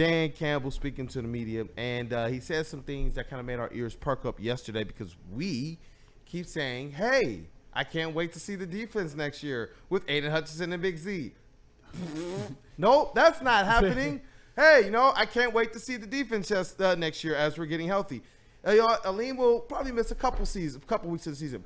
Dan Campbell speaking to the media, and he said some things that kind of made our ears perk up yesterday because we keep saying, hey, I can't wait to see the defense next year with Aiden Hutchinson and Big Z. Nope, that's not happening. Hey, I can't wait to see the defense next year as we're getting healthy. Aleem will probably miss a couple weeks of the season.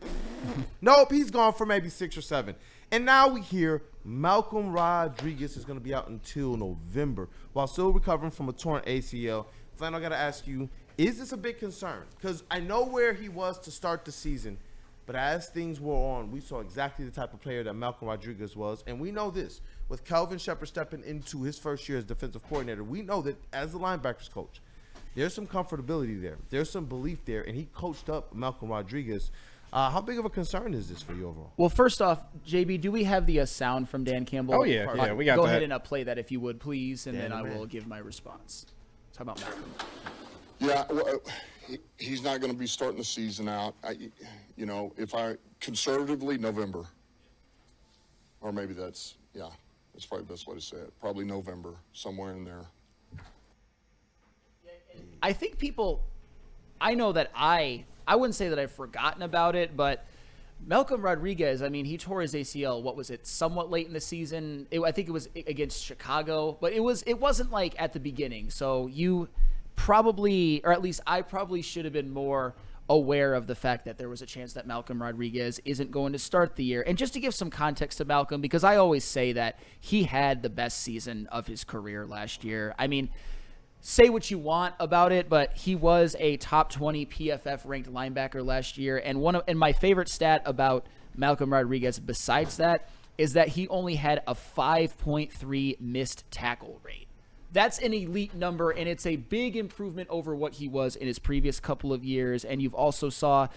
Nope, he's gone for maybe 6 or 7. And now we hear Malcolm Rodriguez is going to be out until November while still recovering from a torn ACL. Flan, I got to ask you, is this a big concern? Because I know where he was to start the season, but as things wore on, we saw exactly the type of player that Malcolm Rodriguez was. And we know this, with Kelvin Shepard stepping into his first year as defensive coordinator, we know that as the linebackers coach, there's some comfortability there. There's some belief there, and he coached up Malcolm Rodriguez. How big of a concern is this for you overall? Well, first off, JB, do we have the sound from Dan Campbell? Oh, yeah, we got that. Go ahead and play that if you would, please, and then I will give my response. Talk about Malcolm. Yeah, well, he's not going to be starting the season out. Conservatively, November. Or maybe that's probably the best way to say it. Probably November, somewhere in there. I think I know that I wouldn't say that I've forgotten about it, but Malcolm Rodriguez, he tore his ACL, what was it, somewhat late in the season. I think it was against Chicago, but it wasn't like at the beginning. So you probably, or at least I probably should have been more aware of the fact that there was a chance that Malcolm Rodriguez isn't going to start the year. And just to give some context to Malcolm, because I always say that he had the best season of his career last year. Say what you want about it, but he was a top 20 PFF ranked linebacker last year. And my favorite stat about Malcolm Rodriguez besides that is that he only had a 5.3 missed tackle rate. That's an elite number, and it's a big improvement over what he was in his previous couple of years. And you've also saw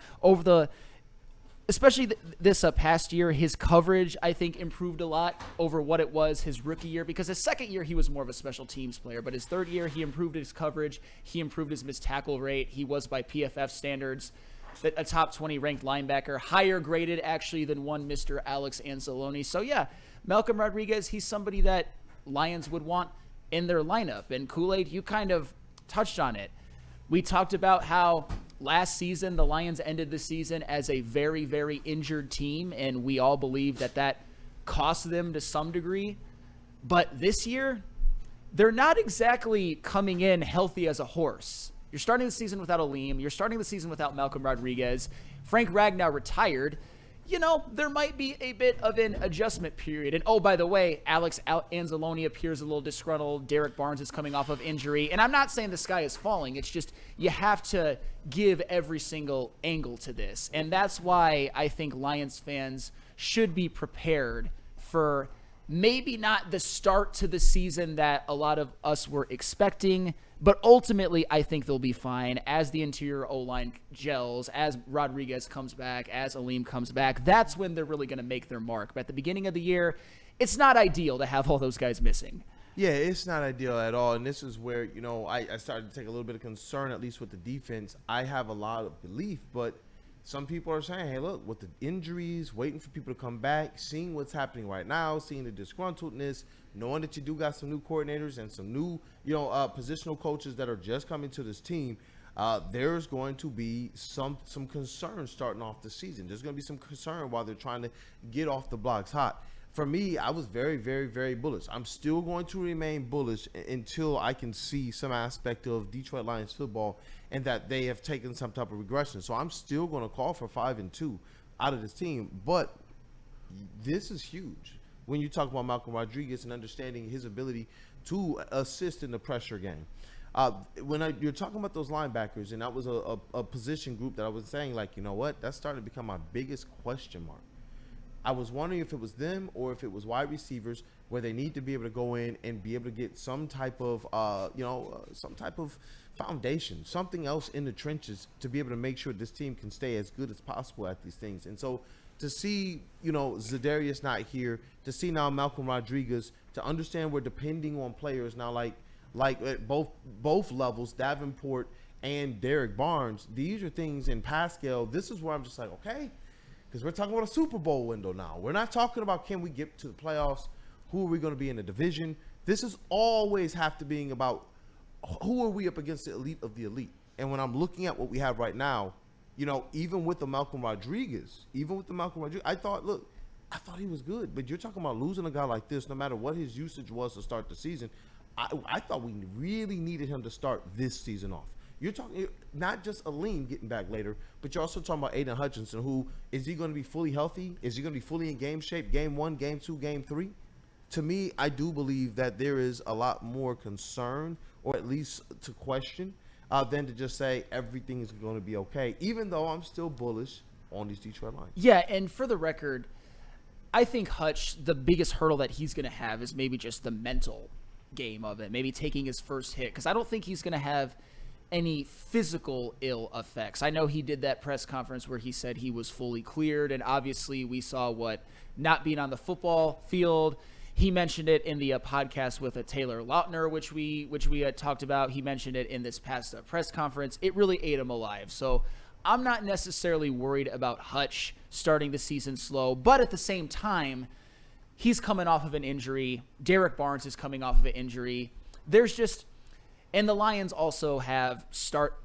especially this past year, his coverage, I think, improved a lot over what it was his rookie year, because his second year, he was more of a special teams player. But his third year, he improved his coverage. He improved his missed tackle rate. He was, by PFF standards, a top 20 ranked linebacker, higher graded, actually, than one Mr. Alex Anzalone. So, yeah, Malcolm Rodriguez, he's somebody that Lions would want in their lineup. And Kool-Aid, you kind of touched on it. We talked about how last season the Lions ended the season as a very, very injured team, and we all believe that cost them to some degree. But this year, they're not exactly coming in healthy as a horse. You're starting the season without Aleem. You're starting the season without Malcolm Rodriguez. Frank Ragnow retired. There might be a bit of an adjustment period. And, oh, by the way, Alex Anzalone appears a little disgruntled. Derek Barnes is coming off of injury. And I'm not saying the sky is falling. It's just you have to give every single angle to this. And that's why I think Lions fans should be prepared for maybe not the start to the season that a lot of us were expecting, but ultimately I think they'll be fine as the interior O-line gels, as Rodriguez comes back, as Aleem comes back. That's when they're really going to make their mark. But at the beginning of the year, it's not ideal to have all those guys missing. Yeah, it's not ideal at all. And this is where, I started to take a little bit of concern, at least with the defense. I have a lot of belief, but some people are saying, hey, look, with the injuries, waiting for people to come back, seeing what's happening right now, seeing the disgruntledness, knowing that you do got some new coordinators and some new, positional coaches that are just coming to this team, there's going to be some concern starting off the season. There's going to be some concern while they're trying to get off the blocks hot. For me, I was very, very, very bullish. I'm still going to remain bullish until I can see some aspect of Detroit Lions football and that they have taken some type of regression. So I'm still going to call for 5-2 out of this team. But this is huge when you talk about Malcolm Rodriguez and understanding his ability to assist in the pressure game. You're talking about those linebackers, and that was a position group that I was saying, that's starting to become my biggest question mark. I was wondering if it was them or if it was wide receivers where they need to be able to go in and be able to get some type of, foundation, something else in the trenches to be able to make sure this team can stay as good as possible at these things. And so to see, Za'Darius not here, to see now Malcolm Rodriguez, to understand we're depending on players now like at both levels, Davenport and Derek Barnes. These are things in Pascal. This is where I'm just like, okay, because we're talking about a Super Bowl window now. We're not talking about can we get to the playoffs, who are we going to be in the division. This is always have to being about who are we up against the elite of the elite? And when I'm looking at what we have right now, even with the Malcolm Rodriguez, I thought he was good. But you're talking about losing a guy like this, no matter what his usage was to start the season. I thought we really needed him to start this season off. You're talking not just Aleem getting back later, but you're also talking about Aiden Hutchinson, who is he going to be fully healthy? Is he going to be fully in game shape, game 1, game 2, game 3? To me, I do believe that there is a lot more concern, or at least to question, than to just say everything is going to be okay, even though I'm still bullish on these Detroit Lions. Yeah, and for the record, I think Hutch, the biggest hurdle that he's going to have is maybe just the mental game of it, maybe taking his first hit, because I don't think he's going to have any physical ill effects. I know he did that press conference where he said he was fully cleared, and obviously we saw what not being on the football field. He mentioned it in the podcast with Taylor Lautner, which we had talked about. He mentioned it in this past press conference. It really ate him alive. So I'm not necessarily worried about Hutch starting the season slow, but at the same time, he's coming off of an injury. Derek Barnes is coming off of an injury. And the Lions also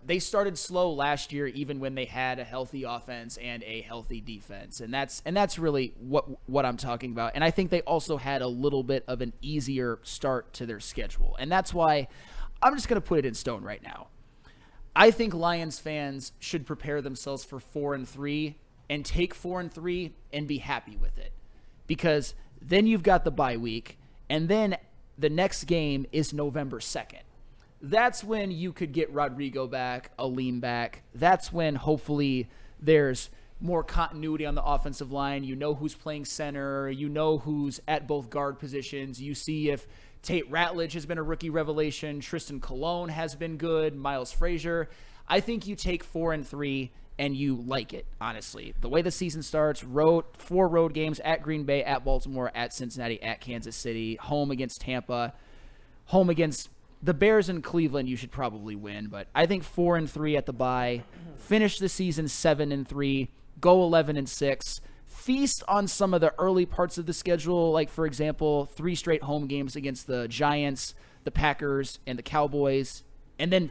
they started slow last year, even when they had a healthy offense and a healthy defense. And that's really what I'm talking about. And I think they also had a little bit of an easier start to their schedule. And that's why I'm just going to put it in stone right now. I think Lions fans should prepare themselves for 4-3 and take 4-3 and be happy with it. Because then you've got the bye week, and then the next game is November 2nd. That's when you could get Rodrigo back, Aleem back. That's when hopefully there's more continuity on the offensive line. You know who's playing center. You know who's at both guard positions. You see if Tate Ratledge has been a rookie revelation. Tristan Colon has been good. Miles Frazier. I think you take 4-3 and you like it, honestly. The way the season starts, 4 road games at Green Bay, at Baltimore, at Cincinnati, at Kansas City, home against Tampa, home against the Bears and Cleveland. You should probably win, but I think 4-3 at the bye. Finish the season 7-3. Go 11-6. Feast on some of the early parts of the schedule, like, for example, 3 straight home games against the Giants, the Packers, and the Cowboys. And then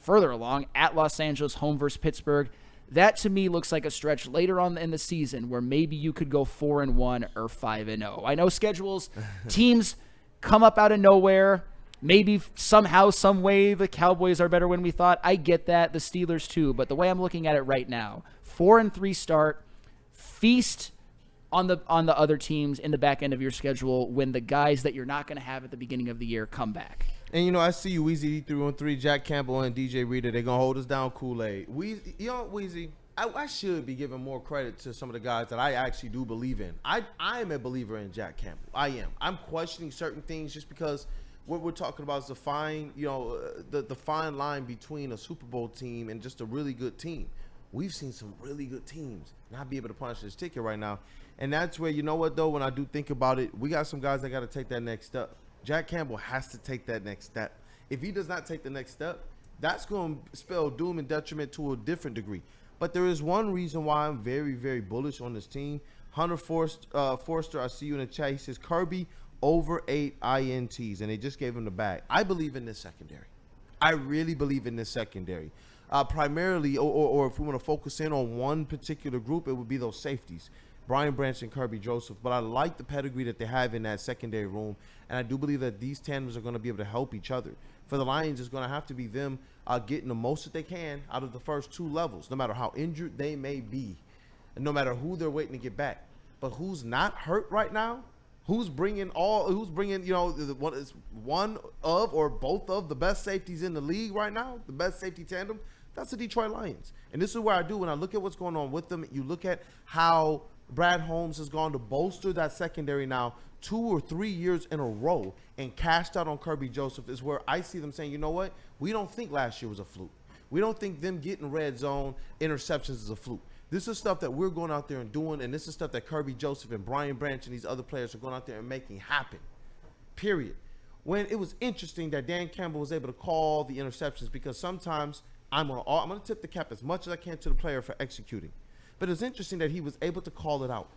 further along, at Los Angeles, home versus Pittsburgh. That, to me, looks like a stretch later on in the season where maybe you could go 4-1 or 5-0. I know schedules, teams come up out of nowhere. Maybe somehow, some way, the Cowboys are better when we thought. I get that. The Steelers, too. But the way I'm looking at it right now, 4-3 start, feast on the other teams in the back end of your schedule when the guys that you're not going to have at the beginning of the year come back. And, I see you, Weezy, 3-on-3, Jack Campbell, and DJ Reader. They're going to hold us down Kool-Aid. Weezy, I should be giving more credit to some of the guys that I actually do believe in. I am a believer in Jack Campbell. I am. I'm questioning certain things just because what we're talking about is the fine line between a Super Bowl team and just a really good team. We've seen some really good teams not be able to punch this ticket right now. And that's where, when I do think about it, we got some guys that got to take that next step. Jack Campbell has to take that next step. If he does not take the next step, that's going to spell doom and detriment to a different degree. But there is one reason why I'm very, very bullish on this team. Hunter Forster, I see you in the chat. He says, Kirby over 8 INTs, and they just gave him the bag. I believe in this secondary. I really believe in this secondary. Primarily, or if we want to focus in on one particular group, it would be those safeties, Brian Branch and Kirby Joseph. But I like the pedigree that they have in that secondary room, and I do believe that these tandems are going to be able to help each other. For the Lions, it's going to have to be them getting the most that they can out of the first 2 levels, no matter how injured they may be, and no matter who they're waiting to get back. But who's not hurt right now? Who's bringing one of or both of the best safeties in the league right now, the best safety tandem? That's the Detroit Lions. And this is where I do, when I look at what's going on with them, you look at how Brad Holmes has gone to bolster that secondary now 2 or 3 years in a row and cashed out on Kirby Joseph, is where I see them saying, you know what? We don't think last year was a fluke. We don't think them getting red zone interceptions is a fluke. This is stuff that we're going out there and doing, and this is stuff that Kirby Joseph and Brian Branch and these other players are going out there and making happen, period. When it was interesting that Dan Campbell was able to call the interceptions, because sometimes I'm going to tip the cap as much as I can to the player for executing. But it's interesting that he was able to call it out.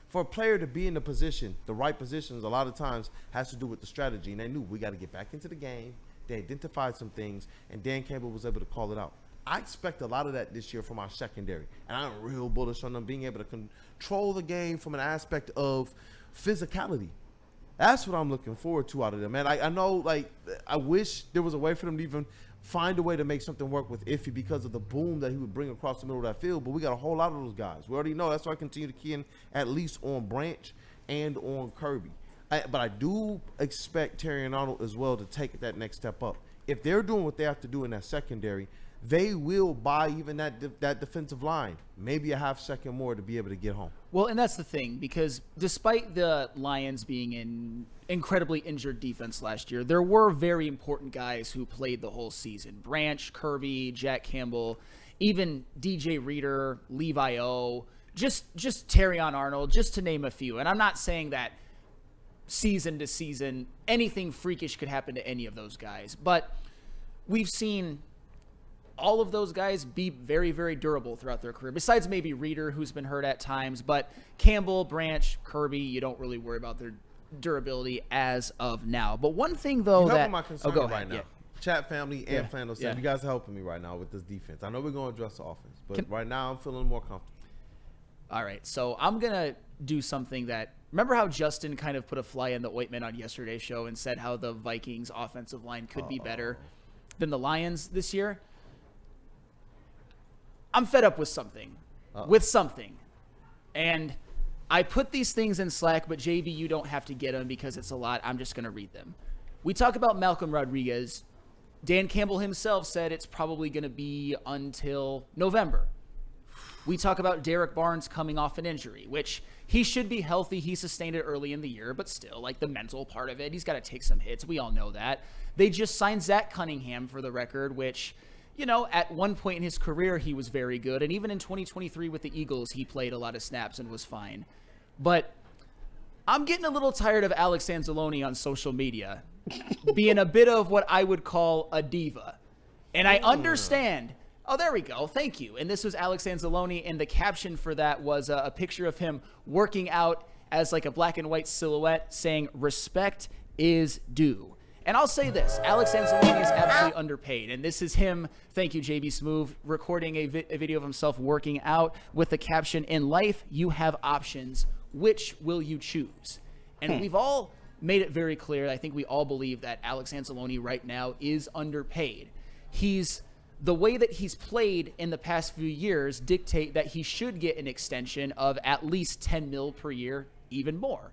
For a player to be in the position, the right positions, a lot of times has to do with the strategy. And they knew we got to get back into the game. They identified some things, and Dan Campbell was able to call it out. I expect a lot of that this year from our secondary, and I'm real bullish on them being able to control the game from an aspect of physicality. That's what I'm looking forward to out of them, man. I know, like, I wish there was a way for them to even find a way to make something work with Iffy because of the boom that he would bring across the middle of that field, but we got a whole lot of those guys. We already know. That's why I continue to key in at least on Branch and on Kirby. But I do expect Terry and Arnold as well to take that next step up. If they're doing what they have to do in that secondary, they will buy even that defensive line, maybe a half second more to be able to get home. Well, and that's the thing, because despite the Lions being an incredibly injured defense last year, there were very important guys who played the whole season. Branch, Kirby, Jack Campbell, even DJ Reader, Levi O, just Terrion Arnold, just to name a few. And I'm not saying that season to season anything freakish could happen to any of those guys, but we've seen all of those guys be very, very durable throughout their career, besides maybe Reader, who's been hurt at times. But Campbell, Branch, Kirby, you don't really worry about their durability as of now. But one thing, though, You're that helping my concern go right ahead. now. Yeah. Chat family and Flannel said, Yeah. you guys are helping me right now with this defense. I know we're going to address the offense, but right now I'm feeling more comfortable. All right, so I'm going to do something that – remember how Justin kind of put a fly in the ointment on yesterday's show and said how the Vikings offensive line could be better than the Lions this year? I'm fed up with something. And I put these things in Slack, but JV, you don't have to get them because it's a lot. I'm just going to read them. We talk about Malcolm Rodriguez. Dan Campbell himself said it's probably going to be until November. We talk about Derek Barnes coming off an injury, which he should be healthy. He sustained it early in the year, but still, like, the mental part of it, he's got to take some hits. We all know that. They just signed Zach Cunningham, for the record, which, you know, at one point in his career, he was very good. And even in 2023 with the Eagles, he played a lot of snaps and was fine. But I'm getting a little tired of Alex Anzalone on social media being a bit of what I would call a diva. And I understand. Oh, there we go. Thank you. And this was Alex Anzalone, and the caption for that was a picture of him working out as like a black and white silhouette saying, "Respect is due." And I'll say this, Alex Anzalone is absolutely underpaid. And this is him, thank you, JB Smoove, recording a video of himself working out with the caption, "In life, you have options. Which will you choose?" And we've all made it very clear. I think we all believe that Alex Anzalone right now is underpaid. The way that he's played in the past few years dictate that he should get an extension of at least $10 million per year, even more.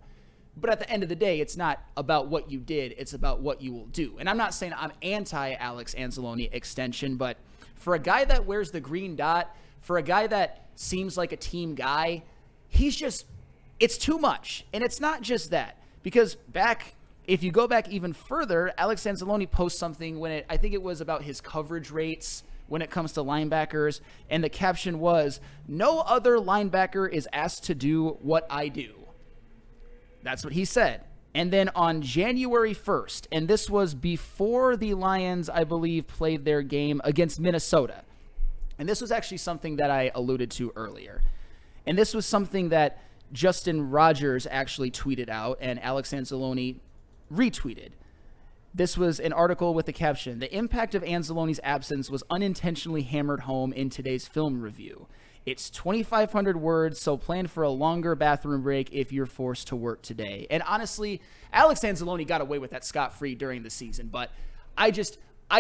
But at the end of the day, it's not about what you did, it's about what you will do. And I'm not saying I'm anti-Alex Anzalone extension, but for a guy that wears the green dot, for a guy that seems like a team guy, it's too much. And it's not just that. Because if you go back even further, Alex Anzalone posts something I think it was about his coverage rates when it comes to linebackers, and the caption was, "No other linebacker is asked to do what I do." That's what he said. And then on January 1st, and this was before the Lions, I believe, played their game against Minnesota. And this was actually something that I alluded to earlier. And this was something that Justin Rogers actually tweeted out, and Alex Anzalone retweeted. This was an article with the caption, "The impact of Anzalone's absence was unintentionally hammered home in today's film review. It's 2,500 words, so plan for a longer bathroom break if you're forced to work today." And honestly, Alex Anzalone got away with that scot-free during the season, but I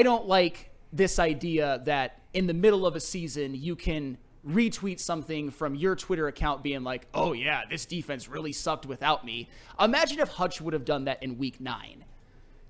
don't like this idea that in the middle of a season you can retweet something from your Twitter account being like, "Oh yeah, this defense really sucked without me." Imagine if Hutch would have done that in week 9.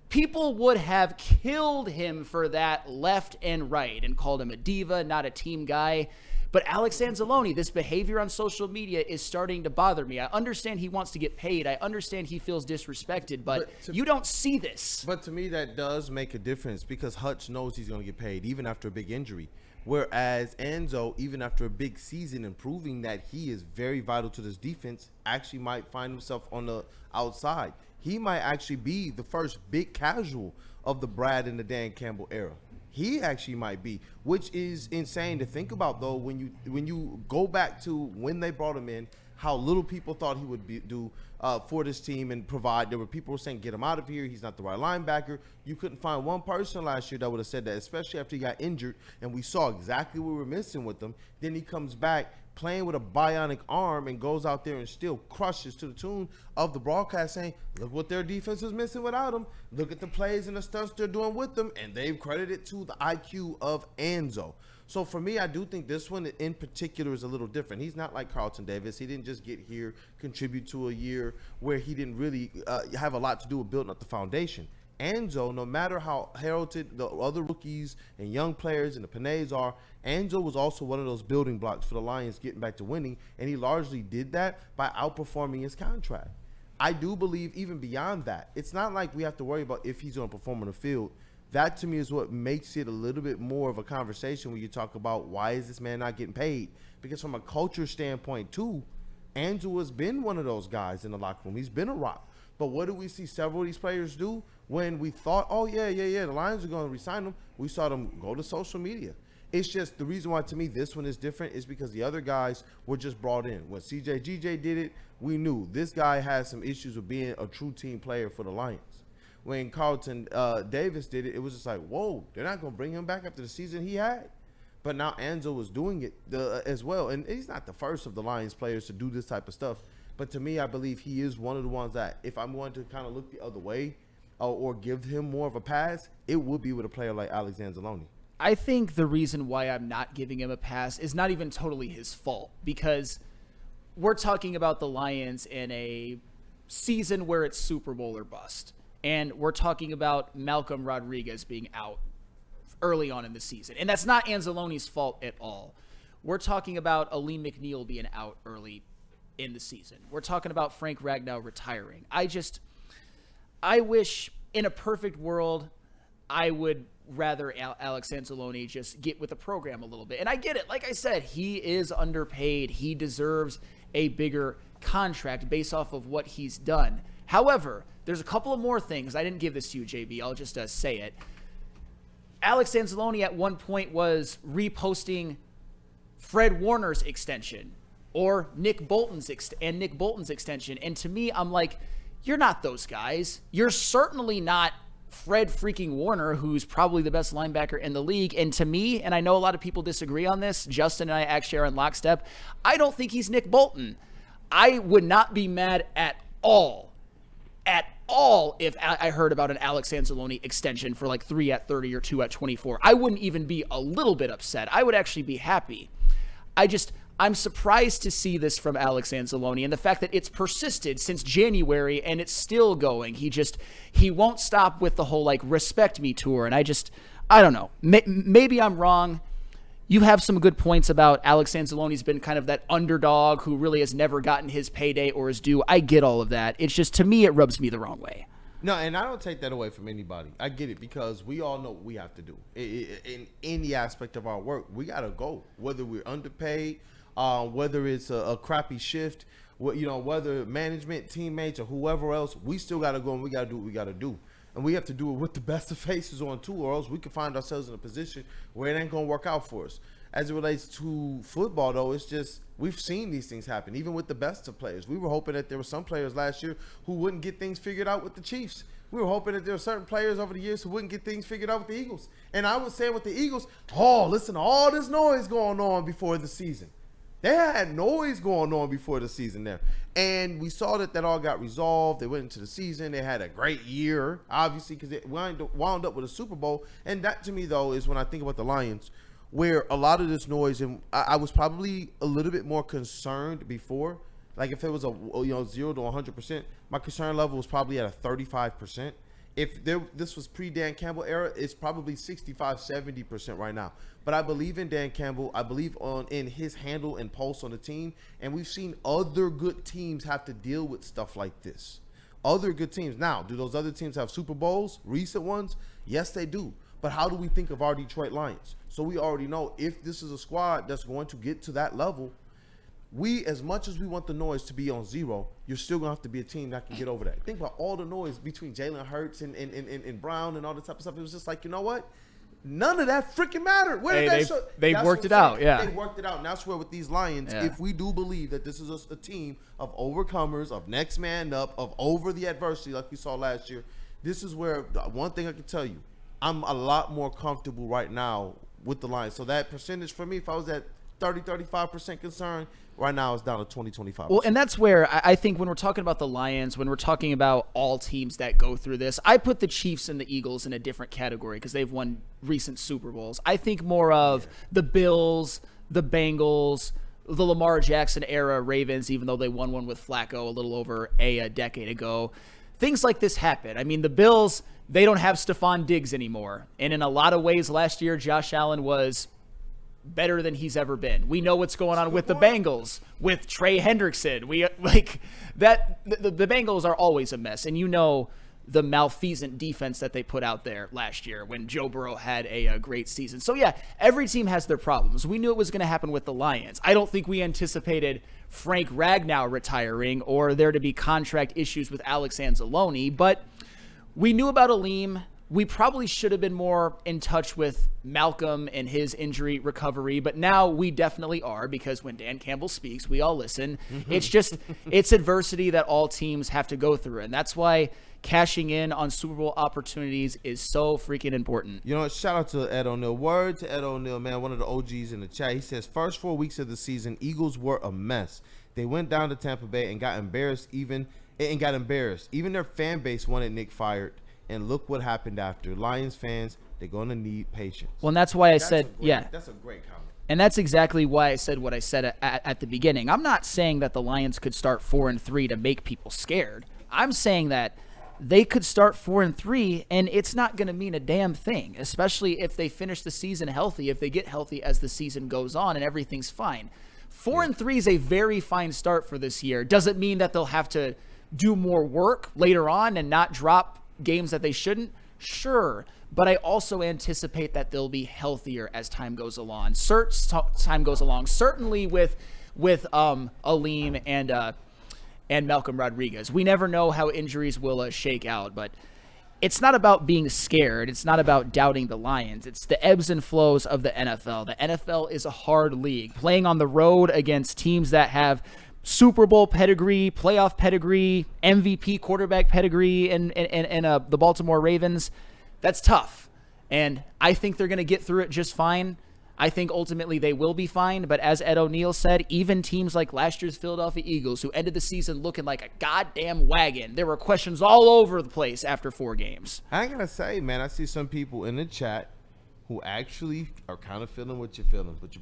People would have killed him for that left and right and called him a diva, not a team guy. But Alex Anzalone, this behavior on social media is starting to bother me. I understand he wants to get paid. I understand he feels disrespected, but you don't see this. But to me, that does make a difference because Hutch knows he's going to get paid even after a big injury. Whereas Enzo, even after a big season and proving that he is very vital to this defense, actually might find himself on the outside. He might actually be the first big casual of the Brad and the Dan Campbell era. He actually might be, which is insane to think about, though, when you go back to when they brought him in, how little people thought he would do for this team and provide. There were people who were saying, get him out of here. He's not the right linebacker. You couldn't find one person last year that would have said that, especially after he got injured, and we saw exactly what we were missing with him. Then he comes back playing with a bionic arm and goes out there and still crushes to the tune of the broadcast saying, look what their defense is missing without him. Look at the plays and the stunts they're doing with them. And they've credited to the IQ of Enzo. So for me, I do think this one in particular is a little different. He's not like Carlton Davis. He didn't just get here, contribute to a year where he didn't really have a lot to do with building up the foundation. Enzo, no matter how heralded the other rookies and young players and the Panays are, Enzo was also one of those building blocks for the Lions getting back to winning, and he largely did that by outperforming his contract. I do believe even beyond that, it's not like we have to worry about if he's going to perform on the field. That to me is what makes it a little bit more of a conversation when you talk about why is this man not getting paid? Because from a culture standpoint too, Enzo has been one of those guys in the locker room. He's been a rock. But what do we see several of these players do when we thought, oh, yeah, the Lions are going to re-sign them? We saw them go to social media. It's just the reason why, to me, this one is different is because the other guys were just brought in. When GJ did it, we knew this guy had some issues with being a true team player for the Lions. When Carlton Davis did it, it was just like, whoa, they're not going to bring him back after the season he had. But now Enzo was doing it as well. And he's not the first of the Lions players to do this type of stuff. But to me, I believe he is one of the ones that if I'm going to kind of look the other way or give him more of a pass, it would be with a player like Alex Anzalone. I think the reason why I'm not giving him a pass is not even totally his fault, because we're talking about the Lions in a season where it's Super Bowl or bust. And we're talking about Malcolm Rodriguez being out early on in the season. And that's not Anzalone's fault at all. We're talking about Aleem McNeil being out early in the season. We're talking about Frank Ragnow retiring. I wish in a perfect world, I would rather Alex Anzalone just get with the program a little bit. And I get it. Like I said, he is underpaid. He deserves a bigger contract based off of what he's done. However, there's a couple of more things. I didn't give this to you, JB. I'll just say it. Alex Anzalone at one point was reposting Fred Warner's extension or Nick Bolton's extension. And to me, I'm like, you're not those guys. You're certainly not Fred freaking Warner, who's probably the best linebacker in the league. And to me, and I know a lot of people disagree on this, Justin and I actually are in lockstep, I don't think he's Nick Bolton. I would not be mad at all if I heard about an Alex Anzalone extension for like 3 at 30 or 2 at 24. I wouldn't even be a little bit upset. I would actually be happy. I'm surprised to see this from Alex Anzalone, and the fact that it's persisted since January and it's still going. He won't stop with the whole like respect me tour. And I don't know. Maybe I'm wrong. You have some good points about Alex Anzalone's been kind of that underdog who really has never gotten his payday or his due. I get all of that. It's just, to me, it rubs me the wrong way. No, and I don't take that away from anybody. I get it because we all know what we have to do. In any aspect of our work, we got to go, whether we're underpaid, whether it's a crappy shift, whether management, teammates, or whoever else, we still got to go and we got to do what we got to do. And we have to do it with the best of faces on too, or else we can find ourselves in a position where it ain't going to work out for us. As it relates to football, though, it's just we've seen these things happen, even with the best of players. We were hoping that there were some players last year who wouldn't get things figured out with the Chiefs. We were hoping that there were certain players over the years who wouldn't get things figured out with the Eagles. And I was saying with the Eagles, listen to all this noise going on before the season. They had noise going on before the season there. And we saw that all got resolved. They went into the season. They had a great year, obviously, because it wound up with a Super Bowl. And that, to me, though, is when I think about the Lions, where a lot of this noise, and I was probably a little bit more concerned before. Like if it was 0 to 100%, my concern level was probably at a 35%. If this was pre-Dan Campbell era, it's probably 65, 70% right now. But I believe in Dan Campbell. I believe in his handle and pulse on the team. And we've seen other good teams have to deal with stuff like this. Other good teams. Now, do those other teams have Super Bowls, recent ones? Yes, they do. But how do we think of our Detroit Lions? So we already know if this is a squad that's going to get to that level, we, as much as we want the noise to be on zero, you're still going to have to be a team that can get over that. Think about all the noise between Jalen Hurts and Brown and all this type of stuff. It was just like, you know what? None of that freaking mattered. Where did they worked it out. Yeah, they worked it out. And that's where with these Lions, if we do believe that this is a team of overcomers, of next man up, of over the adversity like we saw last year, this is where one thing I can tell you, I'm a lot more comfortable right now with the Lions. So that percentage for me, if I was at 30-35% concerned, right now it's down to 20-25%. Well, and that's where I think when we're talking about the Lions, when we're talking about all teams that go through this, I put the Chiefs and the Eagles in a different category because they've won recent Super Bowls. I think more of the Bills, the Bengals, the Lamar Jackson era Ravens, even though they won one with Flacco a little over a decade ago. Things like this happen. I mean, the Bills, they don't have Stephon Diggs anymore. And in a lot of ways last year, Josh Allen was better than he's ever been. We know what's going on with the Bengals, with Trey Hendrickson. We like that. The Bengals are always a mess, and you know the malfeasant defense that they put out there last year when Joe Burrow had a great season. So yeah, every team has their problems. We knew it was going to happen with the Lions. I don't think we anticipated Frank Ragnow retiring or there to be contract issues with Alex Anzalone, but we knew about Aleem. We probably should have been more in touch with Malcolm and his injury recovery, but now we definitely are because when Dan Campbell speaks, we all listen. It's adversity that all teams have to go through, and that's why cashing in on Super Bowl opportunities is so freaking important. You know what? Shout out to Ed O'Neill. Word to Ed O'Neill, man, one of the OGs in the chat. He says, first 4 weeks of the season, Eagles were a mess. They went down to Tampa Bay and got embarrassed. Even their fan base wanted Nick fired. And look what happened after. Lions fans, they're going to need patience. Well, and that's why I said, That's a great comment. And that's exactly why I said what I said at the beginning. I'm not saying that the Lions could start 4-3 to make people scared. I'm saying that they could start 4-3, and it's not going to mean a damn thing, especially if they finish the season healthy, if they get healthy as the season goes on and everything's fine. 4-3 is a very fine start for this year. Does it mean that they'll have to do more work later on and not drop games that they shouldn't? Sure, but I also anticipate that they'll be healthier as time goes along. Certainly with Aleem and Malcolm Rodriguez. We never know how injuries will shake out, but it's not about being scared. It's not about doubting the Lions. It's the ebbs and flows of the NFL. The NFL is a hard league. Playing on the road against teams that have Super Bowl pedigree, playoff pedigree, MVP quarterback pedigree, and the Baltimore Ravens, that's tough. And I think they're going to get through it just fine. I think ultimately they will be fine. But as Ed O'Neill said, even teams like last year's Philadelphia Eagles, who ended the season looking like a goddamn wagon, there were questions all over the place after 4 games. I gotta say, man, I see some people in the chat who actually are kind of feeling what you're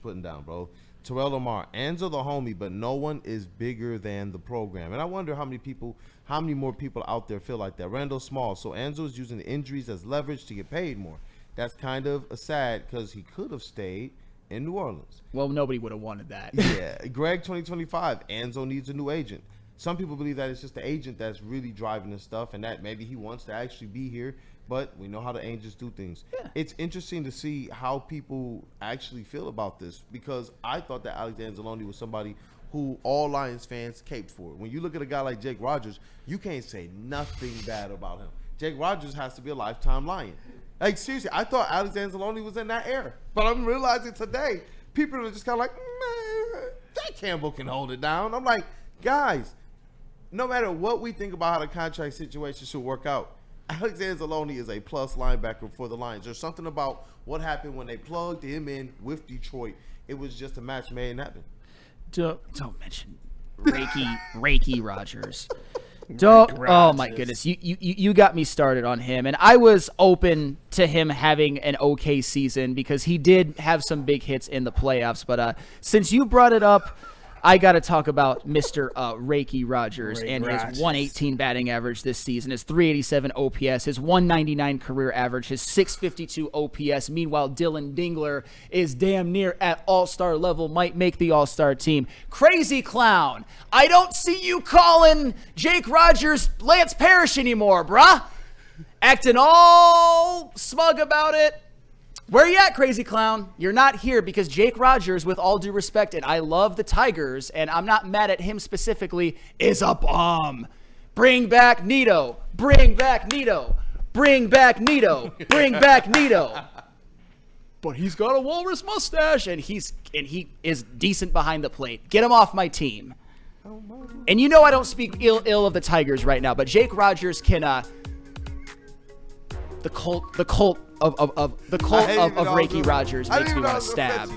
putting down, bro. Terrell Lamar, Anzo the homie, but no one is bigger than the program. And I wonder how many more people out there feel like that. Randall Small, so Anzo is using the injuries as leverage to get paid more. That's kind of sad because he could have stayed in New Orleans. Well, nobody would have wanted that. Yeah. Greg 2025, Anzo needs a new agent. Some people believe that it's just the agent that's really driving this stuff and that maybe he wants to actually be here. But we know how the Angels do things. Yeah. It's interesting to see how people actually feel about this because I thought that Alex Anzalone was somebody who all Lions fans caped for. When you look at a guy like Jake Rogers, you can't say nothing bad about him. Jake Rogers has to be a lifetime Lion. Like, seriously, I thought Alex Anzalone was in that era. But I'm realizing today, people are just kind of like, man, that Campbell can hold it down. I'm like, guys, no matter what we think about how the contract situation should work out, Alex Anzalone is a plus linebacker for the Lions. There's something about what happened when they plugged him in with Detroit. It was just a match made in heaven. Don't mention Reiki Rogers. Oh my goodness, you got me started on him, and I was open to him having an okay season because he did have some big hits in the playoffs. But since you brought it up, I got to talk about Mr. Reiki Rogers and his 118 batting average this season, his 387 OPS, his 199 career average, his 652 OPS. Meanwhile, Dylan Dingler is damn near at all-star level, might make the all-star team. Crazy clown. I don't see you calling Jake Rogers Lance Parrish anymore, bruh. Acting all smug about it. Where you at, crazy clown? You're not here because Jake Rogers, with all due respect, and I love the Tigers, and I'm not mad at him specifically, is a bomb. Bring back Nito. Bring back Nito. Bring back Nito. Bring back Nito. but he's got a walrus mustache, and he is decent behind the plate. Get him off my team. And you know I don't speak ill of the Tigers right now, but Jake Rogers can the cult of Reiki Rogers makes me want to stab.